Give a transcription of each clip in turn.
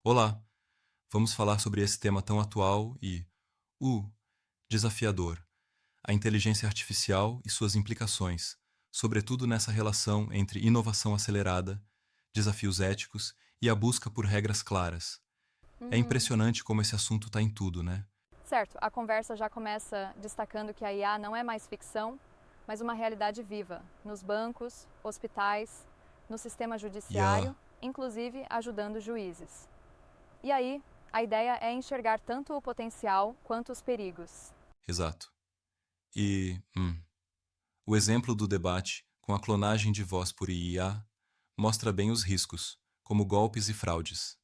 Olá, vamos falar sobre esse tema tão atual e, uh, desafiador, a inteligência artificial e suas implicações, sobretudo nessa relação entre inovação acelerada, desafios éticos e a busca por regras claras. É Uhum. impressionante como esse assunto está em tudo, né? Certo, a conversa já começa destacando que a IA não é mais ficção, mas uma realidade viva, nos bancos, hospitais, no sistema E a... judiciário, inclusive ajudando juízes. E aí, a ideia é enxergar tanto o potencial quanto os perigos. Exato. E, o exemplo do debate com a clonagem de voz por IA mostra bem os riscos, como golpes e fraudes.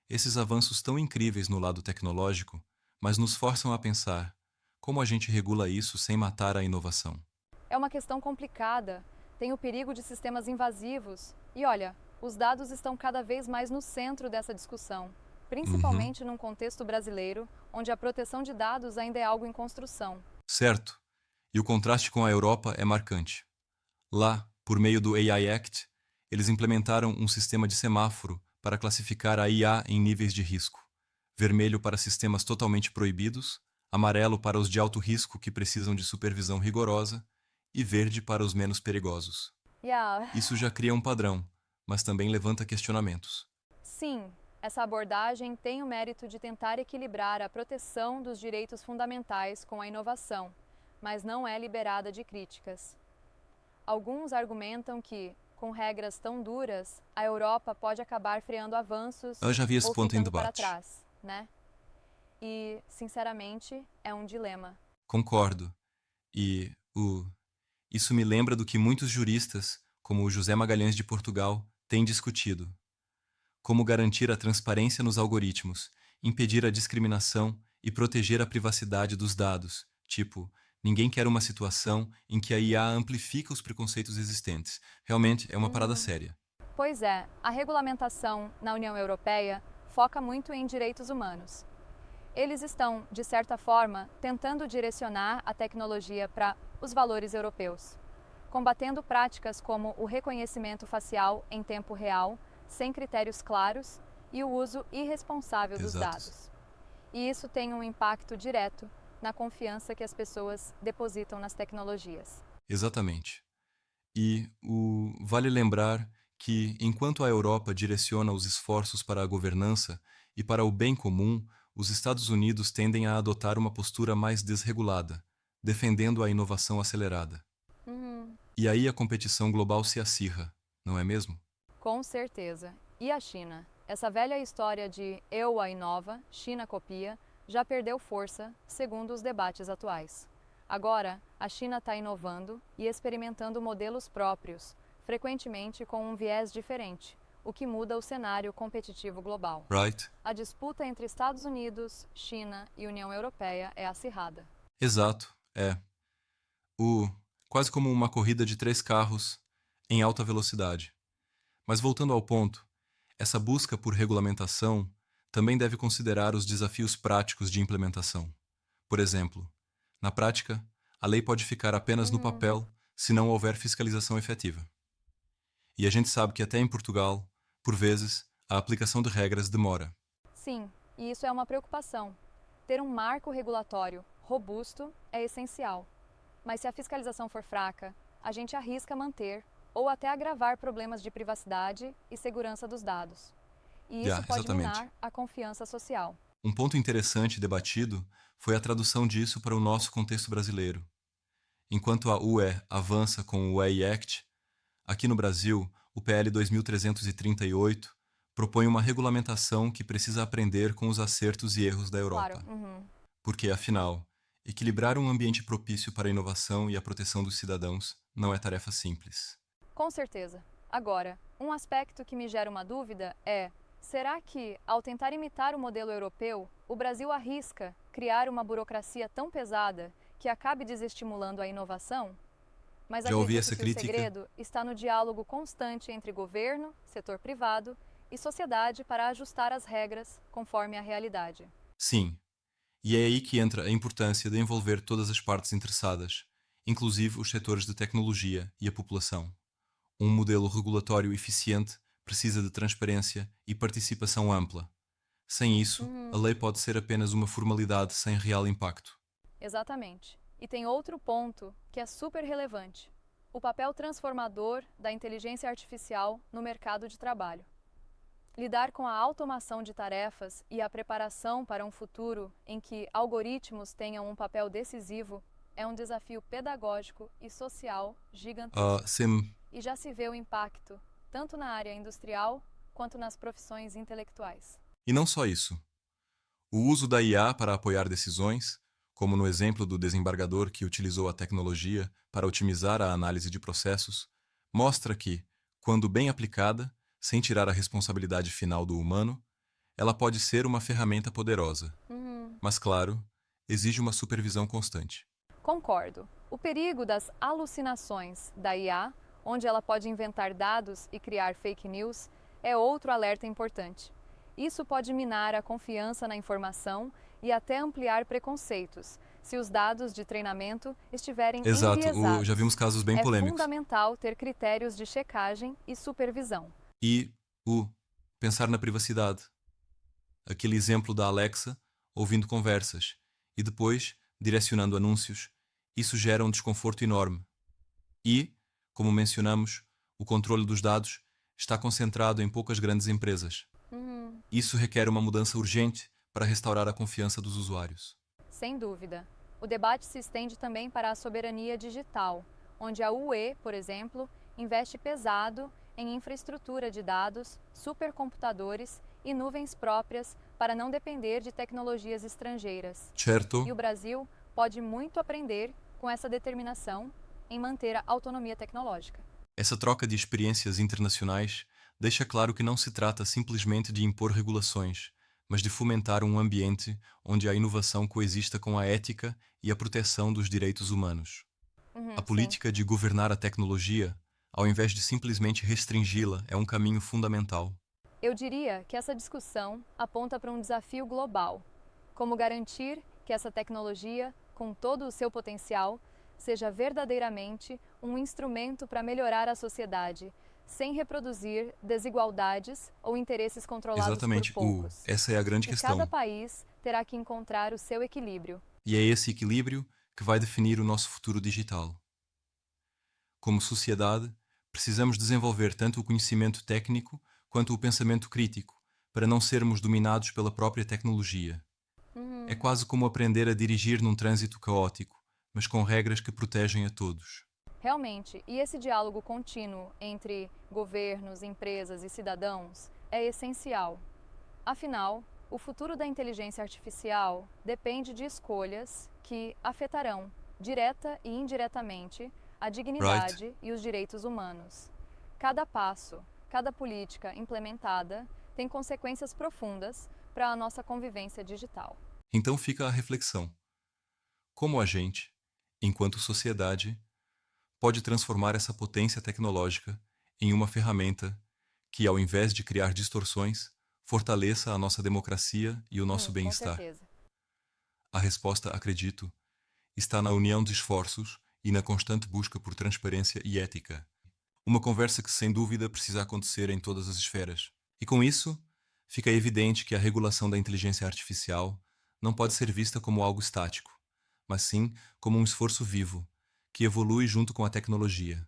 Esses avanços tão incríveis no lado tecnológico, mas nos forçam a pensar como a gente regula isso sem matar a inovação. É uma questão complicada, tem o perigo de sistemas invasivos, e olha, os dados estão cada vez mais no centro dessa discussão, Uhum. principalmente num contexto brasileiro, onde a proteção de dados ainda é algo em construção. Certo. E o contraste com a Europa é marcante. Lá, por meio do AI Act, eles implementaram um sistema de semáforo para classificar a IA em níveis de risco. Vermelho para sistemas totalmente proibidos, amarelo para os de alto risco que precisam de supervisão rigorosa e verde para os menos perigosos. Yeah. Isso já cria um padrão, mas também levanta questionamentos. Sim, essa abordagem tem o mérito de tentar equilibrar a proteção dos direitos fundamentais com a inovação, mas não é liberada de críticas. Alguns argumentam que, com regras tão duras, a Europa pode acabar freando avanços Eu já vi esse ou ponto em ficando para debate. trás, né? E, sinceramente, é um dilema. Concordo. E isso me lembra do que muitos juristas, como o José Magalhães de Portugal, têm discutido. Como garantir a transparência nos algoritmos, impedir a discriminação e proteger a privacidade dos dados. Tipo, ninguém quer uma situação em que a IA amplifica os preconceitos existentes. Realmente é uma parada Uhum. séria. Pois é, a regulamentação na União Europeia foca muito em direitos humanos. Eles estão, de certa forma, tentando direcionar a tecnologia para os valores europeus, combatendo práticas como o reconhecimento facial em tempo real, sem critérios claros, e o uso irresponsável dos Exatos. dados. E isso tem um impacto direto na confiança que as pessoas depositam nas tecnologias. Exatamente. Vale lembrar que, enquanto a Europa direciona os esforços para a governança e para o bem comum, os Estados Unidos tendem a adotar uma postura mais desregulada, defendendo a inovação acelerada. Uhum. E aí a competição global se acirra, não é mesmo? Com certeza. E a China? Essa velha história de eu a inova, China copia, já perdeu força, segundo os debates atuais. Agora, a China está inovando e experimentando modelos próprios, frequentemente com um viés diferente, o que muda o cenário competitivo global. Right? A disputa entre Estados Unidos, China e União Europeia é acirrada. Exato, é. O Quase como uma corrida de três carros em alta velocidade. Mas voltando ao ponto, essa busca por regulamentação também deve considerar os desafios práticos de implementação. Por exemplo, na prática, a lei pode ficar apenas no Uhum. papel se não houver fiscalização efetiva. E a gente sabe que até em Portugal, por vezes, a aplicação de regras demora. Sim, e isso é uma preocupação. Ter um marco regulatório robusto é essencial. Mas se a fiscalização for fraca, a gente arrisca manter ou até agravar problemas de privacidade e segurança dos dados. E isso Já, pode exatamente. minar a confiança social. Um ponto interessante debatido foi a tradução disso para o nosso contexto brasileiro. Enquanto a UE avança com o AI Act, aqui no Brasil, o PL 2338 propõe uma regulamentação que precisa aprender com os acertos e erros da Claro, Europa. uhum. Porque, afinal, equilibrar um ambiente propício para a inovação e a proteção dos cidadãos não é tarefa simples. Com certeza. Agora, um aspecto que me gera uma dúvida é: será que, ao tentar imitar o modelo europeu, o Brasil arrisca criar uma burocracia tão pesada que acabe desestimulando a inovação? Mas Já ouvi acredito essa que o crítica? segredo está no diálogo constante entre governo, setor privado e sociedade para ajustar as regras conforme a realidade. Sim, e é aí que entra a importância de envolver todas as partes interessadas, inclusive os setores de tecnologia e a população. Um modelo regulatório eficiente precisa de transparência e participação ampla. Sem isso, a lei pode ser apenas uma formalidade sem real impacto. Exatamente. E tem outro ponto que é super relevante: o papel transformador da inteligência artificial no mercado de trabalho. Lidar com a automação de tarefas e a preparação para um futuro em que algoritmos tenham um papel decisivo é um desafio pedagógico e social gigantesco. Sim, E já se vê o impacto, tanto na área industrial quanto nas profissões intelectuais. e não só isso. O uso da IA para apoiar decisões, como no exemplo do desembargador que utilizou a tecnologia para otimizar a análise de processos, mostra que, quando bem aplicada, sem tirar a responsabilidade final do humano, ela pode ser uma ferramenta poderosa. Mas, claro, exige uma supervisão constante. Concordo. O perigo das alucinações da IA, onde ela pode inventar dados e criar fake news, é outro alerta importante. Isso pode minar a confiança na informação e até ampliar preconceitos, se os dados de treinamento estiverem Exato, enviesados. já vimos casos bem É polêmicos. fundamental ter critérios de checagem e supervisão. E pensar na privacidade. Aquele exemplo da Alexa ouvindo conversas e depois direcionando anúncios, isso gera um desconforto enorme. E, como mencionamos, o controle dos dados está concentrado em poucas grandes empresas. Isso requer uma mudança urgente para restaurar a confiança dos usuários. Sem dúvida. O debate se estende também para a soberania digital, onde a UE, por exemplo, investe pesado em infraestrutura de dados, supercomputadores e nuvens próprias para não depender de tecnologias estrangeiras. Certo? E o Brasil pode muito aprender com essa determinação em manter a autonomia tecnológica. Essa troca de experiências internacionais deixa claro que não se trata simplesmente de impor regulações, mas de fomentar um ambiente onde a inovação coexista com a ética e a proteção dos direitos humanos. A Sim. política de governar a tecnologia, ao invés de simplesmente restringi-la, é um caminho fundamental. Eu diria que essa discussão aponta para um desafio global: como garantir que essa tecnologia, com todo o seu potencial, seja verdadeiramente um instrumento para melhorar a sociedade, sem reproduzir desigualdades ou interesses controlados Exatamente, por poucos. essa é a grande E questão. cada país terá que encontrar o seu equilíbrio. E é esse equilíbrio que vai definir o nosso futuro digital. Como sociedade, precisamos desenvolver tanto o conhecimento técnico quanto o pensamento crítico, para não sermos dominados pela própria tecnologia. É quase como aprender a dirigir num trânsito caótico, mas com regras que protegem a todos. Realmente, e esse diálogo contínuo entre governos, empresas e cidadãos é essencial. Afinal, o futuro da inteligência artificial depende de escolhas que afetarão, direta e indiretamente, a dignidade e os direitos humanos. Cada passo, cada política implementada tem consequências profundas para a nossa convivência digital. Então fica a reflexão. Como a gente, enquanto sociedade, pode transformar essa potência tecnológica em uma ferramenta que, ao invés de criar distorções, fortaleça a nossa democracia e o nosso Com bem-estar? certeza. A resposta, acredito, está na união de esforços e na constante busca por transparência e ética. Uma conversa que, sem dúvida, precisa acontecer em todas as esferas. E com isso, fica evidente que a regulação da inteligência artificial não pode ser vista como algo estático, mas sim como um esforço vivo, que evolui junto com a tecnologia.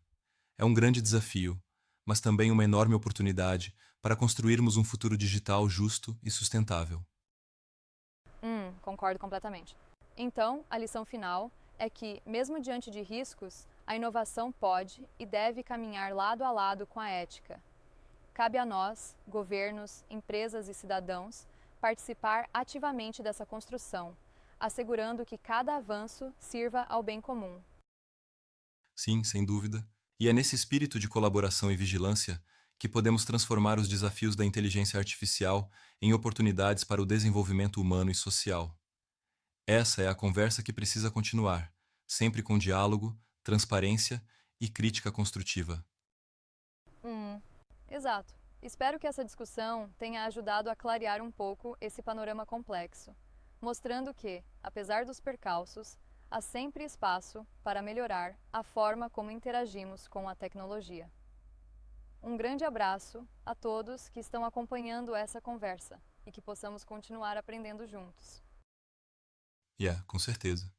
É um grande desafio, mas também uma enorme oportunidade para construirmos um futuro digital justo e sustentável. Concordo completamente. Então, a lição final é que, mesmo diante de riscos, a inovação pode e deve caminhar lado a lado com a ética. Cabe a nós, governos, empresas e cidadãos, participar ativamente dessa construção, assegurando que cada avanço sirva ao bem comum. Sim, sem dúvida. E é nesse espírito de colaboração e vigilância que podemos transformar os desafios da inteligência artificial em oportunidades para o desenvolvimento humano e social. Essa é a conversa que precisa continuar, sempre com diálogo, transparência e crítica construtiva. Exato. Espero que essa discussão tenha ajudado a clarear um pouco esse panorama complexo, mostrando que, apesar dos percalços, há sempre espaço para melhorar a forma como interagimos com a tecnologia. Um grande abraço a todos que estão acompanhando essa conversa e que possamos continuar aprendendo juntos. Com certeza.